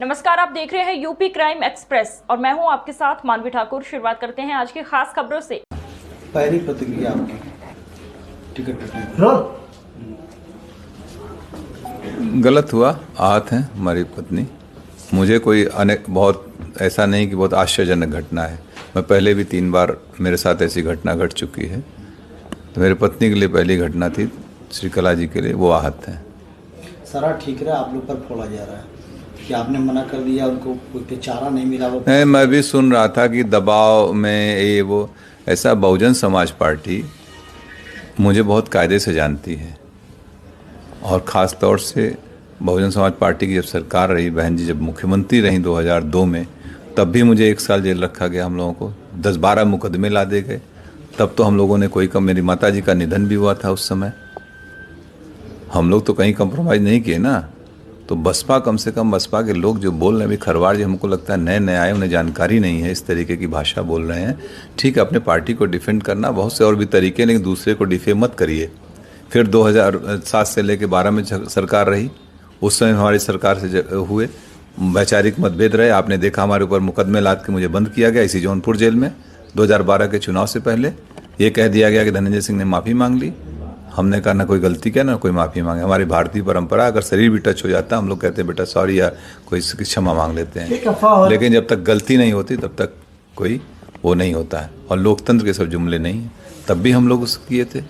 नमस्कार, आप देख रहे हैं यूपी क्राइम एक्सप्रेस और मैं हूं आपके साथ मानवी ठाकुर। शुरुआत करते हैं आज की खास खबरों से। पहली प्रतिक्रिया आपकी टिकट कटने गलत हुआ। आहत हैं हमारी पत्नी। मुझे कोई बहुत ऐसा नहीं कि बहुत आश्चर्यजनक घटना है। मैं पहले भी 3 बार मेरे साथ ऐसी घटना घट चुकी है। तो मेरी पत्नी के लिए पहली घटना थी, श्रीकला जी के लिए वो आहत हैं। सारा ठीक रहा, आप लोग पर फोड़ा जा रहा है कि आपने मना कर दिया, उनको कोई चारा नहीं मिला। वो मैं भी सुन रहा था कि दबाव में ये वो ऐसा। बहुजन समाज पार्टी मुझे बहुत कायदे से जानती है और ख़ास तौर से बहुजन समाज पार्टी की जब सरकार रही, बहन जी जब मुख्यमंत्री रहीं 2002 में, तब भी मुझे 1 साल जेल रखा गया। हम लोगों को 10-12 मुकदमे ला दे गए। तब तो हम लोगों ने कोई कम, मेरी माता जी का निधन भी हुआ था उस समय। हम लोग तो कहीं कंप्रोमाइज़ नहीं किए ना। तो बसपा, कम से कम बसपा के लोग जो बोल रहे हैं, अभी खरवाड़ जी हमको लगता है नए नए आए, उन्हें जानकारी नहीं है, इस तरीके की भाषा बोल रहे हैं। ठीक है, अपने पार्टी को डिफेंड करना बहुत से और भी तरीके, लेकिन दूसरे को डिफेम मत करिए। फिर 2007 से लेकर 12 में सरकार रही, उस समय हमारी सरकार से हुए वैचारिक मतभेद रहे। आपने देखा हमारे ऊपर मुकदमे लाद के मुझे बंद किया गया इसी जौनपुर जेल में। 2012 के चुनाव से पहले ये कह दिया गया कि धनंजय सिंह ने माफ़ी मांग ली। हमने कहा ना कोई गलती किया ना कोई माफ़ी मांगे। हमारी भारतीय परंपरा, अगर शरीर भी टच हो जाता है हम लोग कहते हैं बेटा सॉरी, या कोई क्षमा मांग लेते हैं। लेकिन जब तक गलती नहीं होती तब तक कोई वो नहीं होता है। और लोकतंत्र के सब जुमले नहीं हैं। तब भी हम लोग उसको किए थे।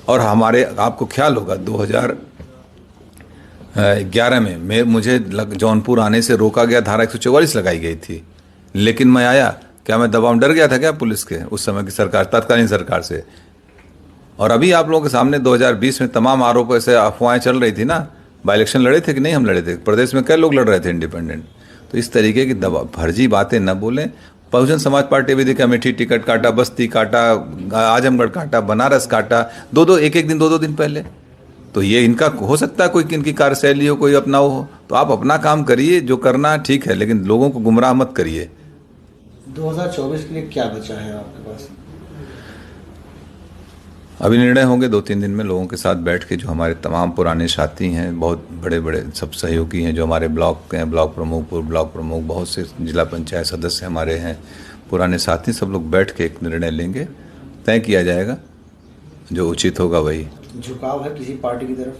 और हमारे, आपको ख्याल होगा 2011 में मुझे जौनपुर आने से रोका गया, धारा 144 लगाई गई थी। लेकिन मैं आया। क्या मैं दबाव डर गया था क्या पुलिस के उस समय की सरकार, तत्कालीन सरकार से? और अभी आप लोगों के सामने 2020 में तमाम आरोपों से अफवाहें चल रही थी ना। बाई इलेक्शन लड़े थे कि नहीं? हम लड़े थे। प्रदेश में कई लोग लड़ रहे थे इंडिपेंडेंट। तो इस तरीके की फर्जी बातें न बोलें। बहुजन समाज पार्टी भी देखा, अमेठी टिकट काटा, बस्ती काटा, आजमगढ़ काटा, बनारस काटा, एक दिन 2 दिन पहले। तो ये इनका हो सकता है कोई इनकी कार्यशैली हो, कोई अपना हो। तो आप अपना काम करिए, जो करना ठीक है, लेकिन लोगों को गुमराह मत करिए। 2024 के लिए क्या बचा है आपके पास? अभी निर्णय होंगे 2-3 दिन में लोगों के साथ बैठ के। जो हमारे तमाम पुराने साथी हैं, बहुत बड़े बड़े सब सहयोगी हैं, जो हमारे ब्लॉक के हैं, ब्लॉक प्रमुख, पूर्व ब्लॉक प्रमुख, बहुत से जिला पंचायत सदस्य हमारे हैं, पुराने साथी, सब लोग बैठ के एक निर्णय लेंगे। तय किया जाएगा, जो उचित होगा वही। झुकाव है किसी पार्टी की तरफ?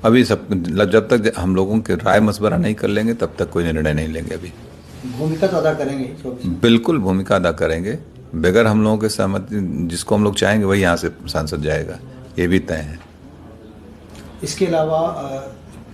अभी सब, जब तक हम लोगों के राय मशवरा नहीं कर लेंगे तब तक कोई निर्णय नहीं लेंगे। अभी भूमिका तो अदा करेंगे? बिल्कुल भूमिका अदा करेंगे। बगैर हम लोगों के सहमति, जिसको हम लोग चाहेंगे वही यहाँ से सांसद जाएगा, ये भी तय है। इसके अलावा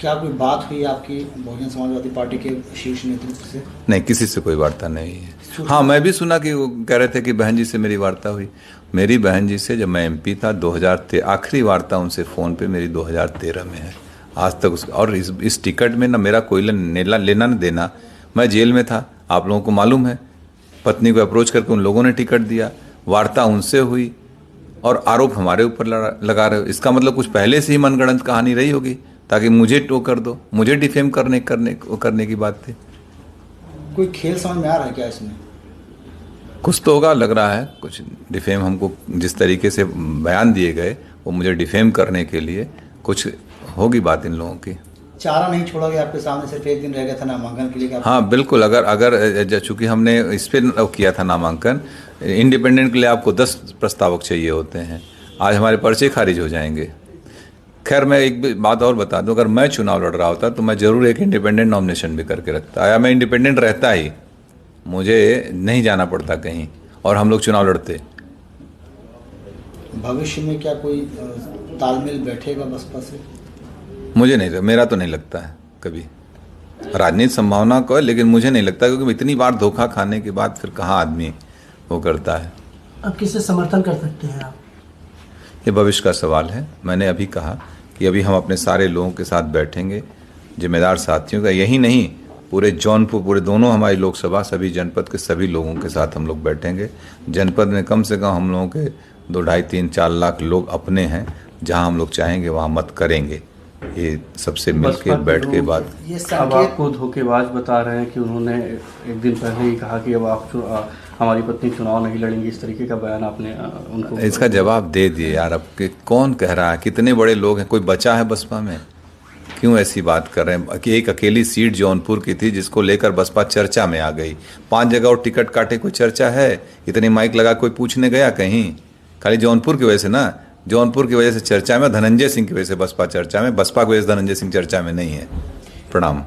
क्या कोई बात हुई आपकी बहुजन समाजवादी पार्टी के शीर्ष नेतृत्व से? नहीं, किसी से कोई वार्ता नहीं है। हाँ, मैं भी सुना कि वो कह रहे थे कि बहन जी से मेरी वार्ता हुई। मेरी बहन जी से जब मैं MP था 2013, आखिरी वार्ता उनसे फ़ोन पे मेरी 2013 में है। आज तक और इस टिकट में ना मेरा कोई लेना न देना। मैं जेल में था, आप लोगों को मालूम है। पत्नी को अप्रोच करके उन लोगों ने टिकट दिया, वार्ता उनसे हुई, और आरोप हमारे ऊपर लगा रहे हो। इसका मतलब कुछ पहले से ही मनगढ़ंत कहानी रही होगी, ताकि मुझे टो कर दो, मुझे डिफेम करने की बात थी। कोई खेल समझ में आ रहा है क्या इसमें? कुछ तो होगा, लग रहा है कुछ डिफेम। हमको जिस तरीके से बयान दिए गए वो मुझे डिफेम करने के लिए, कुछ होगी बात इन लोगों की। चारा नहीं छोड़ा गया आपके सामने, सिर्फ 1 दिन रह गया था नामांकन के लिए? हाँ बिल्कुल। अगर चूंकि हमने इस पर किया था नामांकन, इंडिपेंडेंट के लिए आपको 10 प्रस्तावक चाहिए होते हैं। आज हमारे पर्चे खारिज हो जाएंगे। खैर, मैं एक बात और बता दूं, अगर मैं चुनाव लड़ रहा होता तो मैं जरूर एक इंडिपेंडेंट नॉमिनेशन भी करके रखता, या मैं इंडिपेंडेंट रहता ही, मुझे नहीं जाना पड़ता कहीं, और हम लोग चुनाव लड़ते। भविष्य में क्या कोई तालमेल बैठेगा बसपा से? मुझे नहीं, मेरा तो नहीं लगता है कभी। राजनीतिक संभावना को है, लेकिन मुझे नहीं लगता, क्योंकि इतनी बार धोखा खाने के बाद फिर कहाँ आदमी वो करता है। अब किसे समर्थन कर सकते हैं आप? ये भविष्य का सवाल है। मैंने अभी कहा कि अभी हम अपने सारे लोगों के साथ बैठेंगे, जिम्मेदार साथियों का, यही नहीं पूरे जौनपुर, पूरे दोनों हमारी लोकसभा, सभी जनपद के सभी लोगों के साथ हम लोग बैठेंगे। जनपद में कम से कम हम लोगों के 2, 2.5, 3, 4 लाख लोग अपने हैं। जहां हम लोग चाहेंगे वहां मत करेंगे। ये सबसे मिलकर बैठ के बात। अब आपको धोखेबाज बता रहे हैं कि उन्होंने एक दिन पहले ही कहा कि अब आप हमारी पत्नी चुनाव नहीं लड़ेंगी, इस तरीके का बयान आपने उनको? इसका जवाब दे दिए यार। अब कौन कह रहा है? कितने बड़े लोग हैं? कोई बचा है बसपा में? क्यों ऐसी बात कर रहे हैं कि एक अकेली सीट जौनपुर की थी जिसको लेकर बसपा चर्चा में आ गई। 5 जगह और टिकट काटे कोई चर्चा है? इतनी माइक लगा कोई पूछने गया कहीं? खाली जौनपुर की वजह से ना, जौनपुर की वजह से चर्चा में, धनंजय सिंह की वजह से बसपा चर्चा में, बसपा की वजह से धनंजय सिंह चर्चा में नहीं है। प्रणाम।